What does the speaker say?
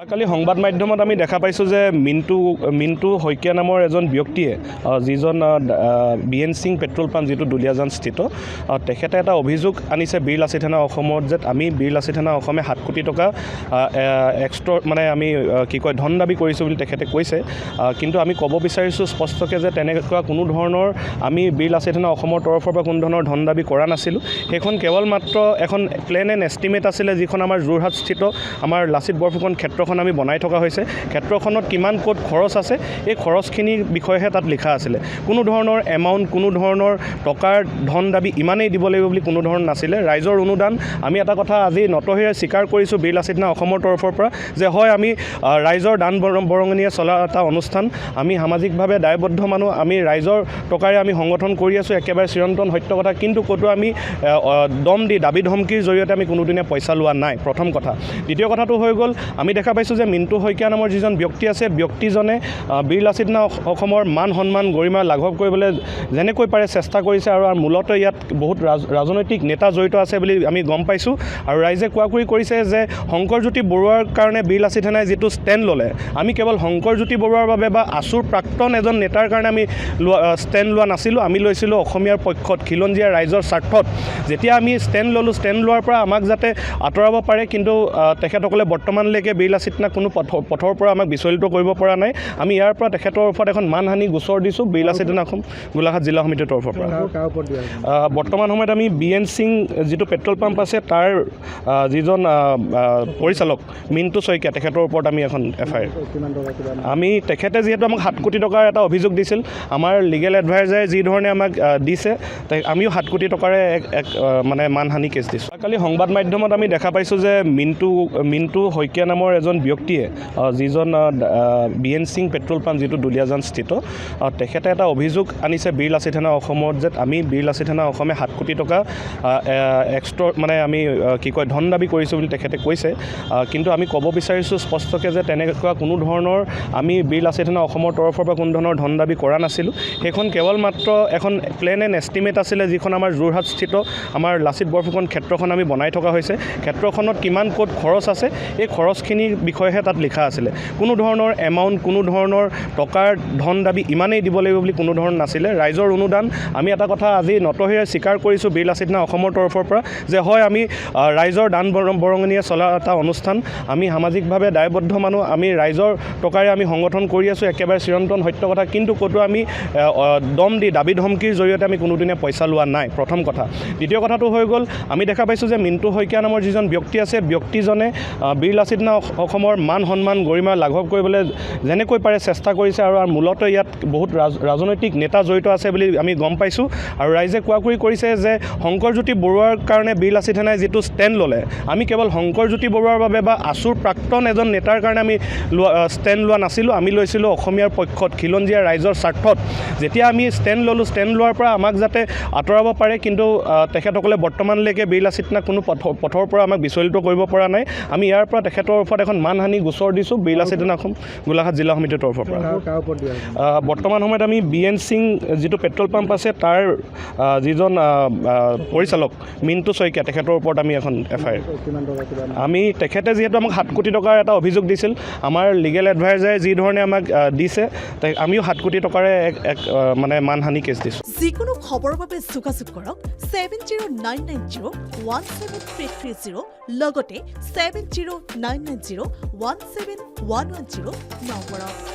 কালি সংবাদ মাধ্যমত আমি দেখা পাইছোঁ যে মিণ্টু শইকীয়া নামৰ এজন ব্যক্তিয়ে যিজন বিএন সিং পেট্ৰল পাম্প যিটো দুলীয়াজান স্থিত তেখেতে এটা অভিযোগ আনিছে বীৰলাচি থানা অসমত যে আমি বীৰলাচি থানা অসমে 7 কোটি টকা মানে আমি ধন দাবী কৰিছোঁ বুলি তেখেতে কৈছে। কিন্তু আমি ক'ব বিচাৰিছোঁ স্পষ্টকৈ যে তেনেকুৱা কোনো ধৰণৰ আমি বীৰলাচি থানা অসমৰ তৰফৰ পৰা কোনো ধৰণৰ ধন দাবী কৰা নাছিলোঁ। সেইখন কেৱল মাত্ৰ এখন প্লেন এণ্ড এষ্টিমেট আছিলে যিখন আমাৰ যোৰহাট স্থিত আমাৰ লাচিত বৰফুকন ক্ষেত্ৰখন আমি বনাই থকা হৈছে। ক্ষেত্ৰখনত কিমান ক'ত খৰচ আছে এই খৰচখিনিৰ বিষয়েহে তাত লিখা আছিলে। কোনো ধৰণৰ এমাউণ্ট কোনো ধৰণৰ টকাৰ ধন দাবী ইমানেই দিব লাগিব বুলি কোনো ধৰণৰ নাছিলে। ৰাইজৰ অনুদান আমি এটা কথা আজি নতহিৰে স্বীকাৰ কৰিছোঁ বীৰলাচি থানা অসমৰ তৰফৰ পৰা যে হয় আমি ৰাইজৰ দান বৰঙণিয়ে চলা এটা অনুষ্ঠান, আমি সামাজিকভাৱে দায়বদ্ধ মানুহ, আমি ৰাইজৰ টকাৰে আমি সংগঠন কৰি আছোঁ, একেবাৰে চিৰন্তন সত্য কথা। কিন্তু ক'তো আমি দম দি দাবী ধমকিৰ জৰিয়তে আমি কোনোদিনে পইচা লোৱা নাই, প্ৰথম কথা। দ্বিতীয় কথাটো হৈ গ'ল আমি দেখা পাইছোঁ যে মিণ্টু শইকীয়া নামৰ যিজন ব্যক্তি আছে, ব্যক্তিজনে বীৰলাচি থানা অসমৰ মান সন্মান গৰিমা লাঘৱ কৰিবলৈ যেনেকৈ পাৰে চেষ্টা কৰিছে আৰু মূলতঃ ইয়াত বহুত ৰাজনৈতিক নেতা জড়িত আছে বুলি আমি গম পাইছোঁ। আৰু ৰাইজে কোৱাকুৰি কৰিছে যে শংকৰজ্যোতি বৰুৱাৰ কাৰণে বীৰলাচি থানাই যিটো ষ্টেণ্ড ল'লে, আমি কেৱল শংকৰজ্যোতি বৰুৱাৰ বাবে বা আছুৰ প্ৰাক্তন এজন নেতাৰ কাৰণে আমি ষ্টেণ্ড লোৱা নাছিলোঁ, আমি লৈছিলোঁ অসমীয়াৰ পক্ষত, খিলঞ্জীয়া ৰাইজৰ স্বাৰ্থত। যেতিয়া আমি ষ্টেণ্ড ল'লোঁ, ষ্টেণ্ড লোৱাৰ পৰা আমাক যাতে আঁতৰাব পাৰে, কিন্তু তেখেতসকলে বৰ্তমানলৈকে বীৰলাচি থানা কোনো পথৰ পৰা আমাক বিচলিত কৰিব পৰা নাই। আমি ইয়াৰ পৰা তেখেতৰ ওপৰত এখন মানহানি গোচৰ দিছোঁ বীৰলাচি থানা গোলাঘাট জিলা সমিতিৰ তৰফৰ পৰা। বৰ্তমান সময়ত আমি বিএন সিং যিটো পেট্ৰল পাম্প আছে তাৰ যিজন পৰিচালক মিণ্টু শইকীয়া তেখেতৰ ওপৰত আমি এখন FIR আমি তেখেতে যিহেতু আমাক 7 কোটি টকাৰ এটা অভিযোগ দিছিল, আমাৰ লিগেল এডভাইজাৰে যি ধৰণে আমাক দিছে আমিও 7 কোটি টকাৰে এক মানে মানহানি কেছ দিছোঁ। কালি সংবাদ মাধ্যমত আমি দেখা পাইছোঁ যে মিণ্টু শইকীয়া নামৰ এজন ব্যক্তিয়ে যিজন বিএন সিং পেট্ৰল পাম্প যিটো দুলীয়াজান স্থিত তেখেতে এটা অভিযোগ আনিছে বীৰলাচি থানা অসমত যে আমি বীৰলাচি থানা অসমে 7 কোটি টকা মানে আমি ধন দাবী কৰিছোঁ বুলি তেখেতে কৈছে। কিন্তু আমি ক'ব বিচাৰিছোঁ স্পষ্টকৈ যে তেনেকুৱা কোনো ধৰণৰ আমি বীৰলাচি থানা অসমৰ তৰফৰ পৰা কোনো ধৰণৰ ধন দাবী কৰা নাছিলোঁ। সেইখন কেৱল মাত্ৰ এখন প্লেন এণ্ড এষ্টিমেট আছিলে যিখন আমাৰ যোৰহাট স্থিত আমাৰ লাচিত বৰফুকন ক্ষেত্ৰখন আমি বনাই থকা হৈছে। ক্ষেত্ৰখনত কিমান ক'ত খৰচ আছে এই খৰচখিনিৰ বিষয়েহে তাত লিখা আছিলে। কোনো ধৰণৰ এমাউণ্ট কোনো ধৰণৰ টকাৰ ধন দাবী ইমানেই দিব লাগিব বুলি কোনো ধৰণৰ নাছিলে। ৰাইজৰ অনুদান আমি এটা কথা আজি নতহিৰে স্বীকাৰ কৰিছোঁ বীৰলাচি থানা অসমৰ তৰফৰ পৰা যে হয় আমি ৰাইজৰ দান বৰঙণিয়ে চলা এটা অনুষ্ঠান, আমি সামাজিকভাৱে দায়বদ্ধ মানুহ, আমি ৰাইজৰ টকাৰে আমি সংগঠন কৰি আছোঁ, একেবাৰে চিৰন্তন সত্য কথা। কিন্তু ক'তো আমি দম দি দাবী ধমকিৰ জৰিয়তে আমি কোনোদিনে পইচা লোৱা নাই, প্ৰথম কথা। দ্বিতীয় কথাটো হৈ গ'ল আমি দেখা পাইছোঁ যে মিণ্টু শইকীয়া নামৰ যিজন ব্যক্তি আছে, ব্যক্তিজনে বীৰলাচি থানা অসমৰ মান সন্মান গৰিমা লাঘৱ কৰিবলৈ যেনেকৈ পাৰে চেষ্টা কৰিছে আৰু মূলতঃ ইয়াত বহুত ৰাজনৈতিক নেতা জড়িত আছে বুলি আমি গম পাইছোঁ। আৰু ৰাইজে কোৱাকুৰি কৰিছে যে শংকৰজ্যোতি বৰুৱাৰ কাৰণে বীৰলাচি থানাই যিটো ষ্টেণ্ড ল'লে, আমি কেৱল শংকৰজ্যোতি বৰুৱাৰ বাবে বা আছুৰ প্ৰাক্তন এজন নেতাৰ কাৰণে আমি ষ্টেণ্ড লোৱা নাছিলোঁ, আমি লৈছিলোঁ অসমীয়াৰ পক্ষত, খিলঞ্জীয়া ৰাইজৰ স্বাৰ্থত। যেতিয়া আমি ষ্টেণ্ড ল'লোঁ, ষ্টেণ্ড লোৱাৰ পৰা আমাক যাতে আঁতৰাব পাৰে, কিন্তু তেখেতসকলে বৰ্তমানলৈকে বীৰলাচি থানা কোনো পথৰ পৰা আমাক বিচলিত কৰিব পৰা নাই। আমি ইয়াৰ পৰা তেখেতৰ ওপৰত এখন মানহানি গোচৰ দিছোঁ বীৰলাচি থানা গোলাঘাট জিলা সমিতিৰ তৰফৰ পৰা। বৰ্তমান সময়ত আমি বিএন সিং যিটো পেট্ৰল পাম্প আছে তাৰ যিজন পৰিচালক মিণ্টু শইকীয়া তেখেতৰ ওপৰত আমি এখন FIR আমি তেখেতে যিহেতু আমাক 7 কোটি টকাৰ এটা অভিযোগ দিছিল, আমাৰ লিগেল এডভাইজাৰে যি ধৰণে আমাক দিছে আমিও 7 কোটি টকাৰে এক মানে মানহানি কেছ দিছোঁ। যিকোনো খবৰৰ বাবে যোগাযোগ কৰক 7099017330 লগতে 7099017110 নম্বৰত।